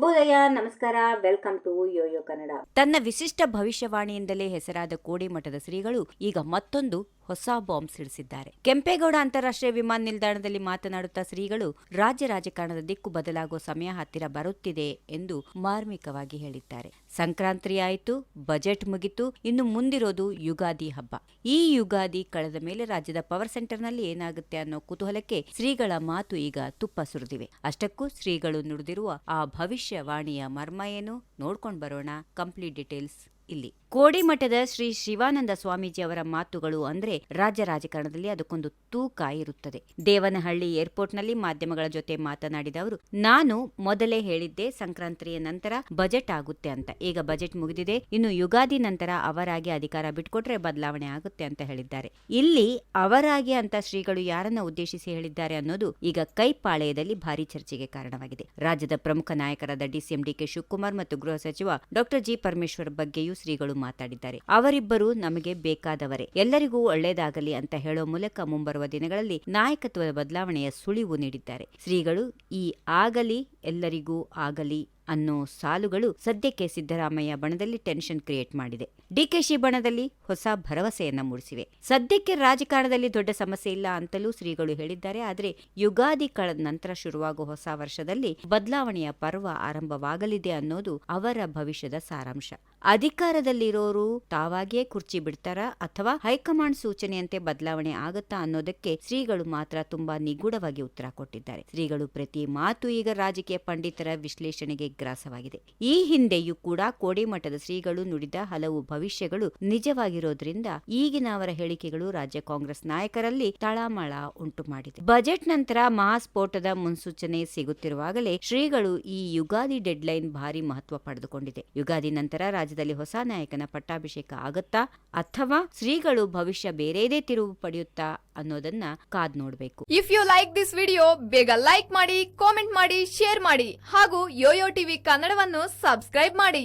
ಶುಭೋದಯ, ನಮಸ್ಕಾರ, welcome to Yoyo Kannada. ತನ್ನ ವಿಶಿಷ್ಟ ಭವಿಷ್ಯವಾಣಿಯಿಂದಲೇ ಹೆಸರಾದ ಕೋಡಿಮಠದ ಶ್ರೀಗಳು ಈಗ ಮತ್ತೊಂದು ಹೊಸ ಬಾಂಬ್ ಸಿಡಿಸಿದ್ದಾರೆ. ಕೆಂಪೇಗೌಡ ಅಂತಾರಾಷ್ಟ್ರೀಯ ವಿಮಾನ ನಿಲ್ದಾಣದಲ್ಲಿ ಮಾತನಾಡುತ್ತಾ ಶ್ರೀಗಳು ರಾಜ್ಯ ರಾಜಕಾರಣದ ದಿಕ್ಕು ಬದಲಾಗುವ ಸಮಯ ಹತ್ತಿರ ಬರುತ್ತಿದೆ ಎಂದು ಮಾರ್ಮಿಕವಾಗಿ ಹೇಳಿದ್ದಾರೆ. ಸಂಕ್ರಾಂತಿ ಆಯಿತು, ಬಜೆಟ್ ಮುಗಿತು, ಇನ್ನು ಮುಂದಿರೋದು ಯುಗಾದಿ ಹಬ್ಬ. ಈ ಯುಗಾದಿ ಕಳೆದ ಮೇಲೆ ರಾಜ್ಯದ ಪವರ್ ಸೆಂಟರ್ನಲ್ಲಿ ಏನಾಗುತ್ತೆ ಅನ್ನೋ ಕುತೂಹಲಕ್ಕೆ ಶ್ರೀಗಳ ಮಾತು ಈಗ ತುಪ್ಪ ಸುರಿದಿವೆ. ಅಷ್ಟಕ್ಕೂ ಶ್ರೀಗಳು ನುಡಿದಿರುವ ಆ ಭವಿಷ್ಯವಾಣಿಯ ಮರ್ಮ ಏನು ನೋಡ್ಕೊಂಡು ಬರೋಣ. ಕಂಪ್ಲೀಟ್ ಡೀಟೇಲ್ಸ್ ಇಲ್ಲಿ. ಕೋಡಿಮಠದ ಶ್ರೀ ಶಿವಾನಂದ ಸ್ವಾಮೀಜಿ ಅವರ ಮಾತುಗಳು ಅಂದ್ರೆ ರಾಜ್ಯ ರಾಜಕಾರಣದಲ್ಲಿ ಅದಕ್ಕೊಂದು ತೂಕ ಇರುತ್ತದೆ. ದೇವನಹಳ್ಳಿ ಏರ್ಪೋರ್ಟ್ನಲ್ಲಿ ಮಾಧ್ಯಮಗಳ ಜೊತೆ ಮಾತನಾಡಿದ ಅವರು, ನಾನು ಮೊದಲೇ ಹೇಳಿದ್ದೆ ಸಂಕ್ರಾಂತಿಯ ನಂತರ ಬಜೆಟ್ ಆಗುತ್ತೆ ಅಂತ. ಈಗ ಬಜೆಟ್ ಮುಗಿದಿದೆ, ಇನ್ನು ಯುಗಾದಿ ನಂತರ ಅವರಾಗಿ ಅಧಿಕಾರ ಬಿಟ್ಕೊಟ್ರೆ ಬದಲಾವಣೆ ಆಗುತ್ತೆ ಅಂತ ಹೇಳಿದ್ದಾರೆ. ಇಲ್ಲಿ ಅವರಾಗಿ ಅಂತ ಶ್ರೀಗಳು ಯಾರನ್ನ ಉದ್ದೇಶಿಸಿ ಹೇಳಿದ್ದಾರೆ ಅನ್ನೋದು ಈಗ ಕೈಪಾಳೆಯದಲ್ಲಿ ಭಾರಿ ಚರ್ಚೆಗೆ ಕಾರಣವಾಗಿದೆ. ರಾಜ್ಯದ ಪ್ರಮುಖ ನಾಯಕರಾದ ಡಿಸಿಎಂ ಡಿಕೆ ಶಿವಕುಮಾರ್ ಮತ್ತು ಗೃಹ ಸಚಿವ ಡಾಕ್ಟರ್ ಜಿ ಪರಮೇಶ್ವರ್ ಬಗ್ಗೆಯೂ ಶ್ರೀಗಳು ಮಾತಾಡಿದ್ದಾರೆ. ಅವರಿಬ್ಬರು ನಮಗೆ ಬೇಕಾದವರೇ, ಎಲ್ಲರಿಗೂ ಒಳ್ಳೆಯದಾಗಲಿ ಅಂತ ಹೇಳೋ ಮೂಲಕ ಮುಂಬರುವ ದಿನಗಳಲ್ಲಿ ನಾಯಕತ್ವದ ಬದಲಾವಣೆಯ ಸುಳಿವು ನೀಡಿದ್ದಾರೆ. ಶ್ರೀಗಳು ಈ ಆಗಲಿ ಎಲ್ಲರಿಗೂ ಆಗಲಿ ಅನ್ನೋ ಸಾಲುಗಳು ಸದ್ಯಕ್ಕೆ ಸಿದ್ದರಾಮಯ್ಯ ಬಣದಲ್ಲಿ ಟೆನ್ಷನ್ ಕ್ರಿಯೇಟ್ ಮಾಡಿದೆ. ಡಿಕೆಶಿ ಬಣದಲ್ಲಿ ಹೊಸ ಭರವಸೆಯನ್ನ ಮೂಡಿಸಿವೆ. ಸದ್ಯಕ್ಕೆ ರಾಜಕಾರಣದಲ್ಲಿ ದೊಡ್ಡ ಸಮಸ್ಯೆ ಇಲ್ಲ ಅಂತಲೂ ಶ್ರೀಗಳು ಹೇಳಿದ್ದಾರೆ. ಆದರೆ ಯುಗಾದಿ ಕಳೆದ ನಂತರ ಶುರುವಾಗುವ ಹೊಸ ವರ್ಷದಲ್ಲಿ ಬದಲಾವಣೆಯ ಪರ್ವ ಆರಂಭವಾಗಲಿದೆ ಅನ್ನೋದು ಅವರ ಭವಿಷ್ಯದ ಸಾರಾಂಶ. ಅಧಿಕಾರದಲ್ಲಿರೋರು ತಾವಾಗಿಯೇ ಕುರ್ಚಿ ಬಿಡ್ತಾರಾ ಅಥವಾ ಹೈಕಮಾಂಡ್ ಸೂಚನೆಯಂತೆ ಬದಲಾವಣೆ ಆಗತ್ತಾ ಅನ್ನೋದಕ್ಕೆ ಶ್ರೀಗಳು ಮಾತ್ರ ತುಂಬಾ ನಿಗೂಢವಾಗಿ ಉತ್ತರ ಕೊಟ್ಟಿದ್ದಾರೆ. ಶ್ರೀಗಳು ಪ್ರತಿ ಮಾತು ಈಗ ರಾಜಕೀಯ ಪಂಡಿತರ ವಿಶ್ಲೇಷಣೆಗೆ ಗ್ರಾಸವಾಗಿದೆ. ಈ ಹಿಂದೆಯೂ ಕೂಡ ಕೋಡಿಮಠದ ಶ್ರೀಗಳು ನುಡಿದ ಹಲವು ಭವಿಷ್ಯಗಳು ನಿಜವಾಗಿರೋದ್ರಿಂದ ಈಗಿನ ಅವರ ಹೇಳಿಕೆಗಳು ರಾಜ್ಯ ಕಾಂಗ್ರೆಸ್ ನಾಯಕರಲ್ಲಿ ತಳಮಳ ಉಂಟು ಮಾಡಿದೆ. ಬಜೆಟ್ ನಂತರ ಮಹಾಸ್ಫೋಟದ ಮುನ್ಸೂಚನೆ ಸಿಗುತ್ತಿರುವಾಗಲೇ ಶ್ರೀಗಳು ಈ ಯುಗಾದಿ ಡೆಡ್ಲೈನ್ ಭಾರಿ ಮಹತ್ವ ಪಡೆದುಕೊಂಡಿದೆ. ಯುಗಾದಿ ನಂತರ ರಾಜ್ಯದಲ್ಲಿ ಹೊಸ ನಾಯಕನ ಪಟ್ಟಾಭಿಷೇಕ ಆಗತ್ತಾ ಅಥವಾ ಶ್ರೀಗಳು ಭವಿಷ್ಯ ಬೇರೆದೇ ತಿರುವು ಪಡೆಯುತ್ತಾ ಅನ್ನೋದನ್ನ ಕಾದ್ ನೋಡ್ಬೇಕು. If you like this video, ಬೇಗ ಲೈಕ್ ಮಾಡಿ, ಕಾಮೆಂಟ್ ಮಾಡಿ, ಶೇರ್ ಮಾಡಿ ಹಾಗೂ ಯೋಯೋ ಟಿವಿ ಕನ್ನಡವನ್ನು ಸಬ್ಸ್ಕ್ರೈಬ್ ಮಾಡಿ.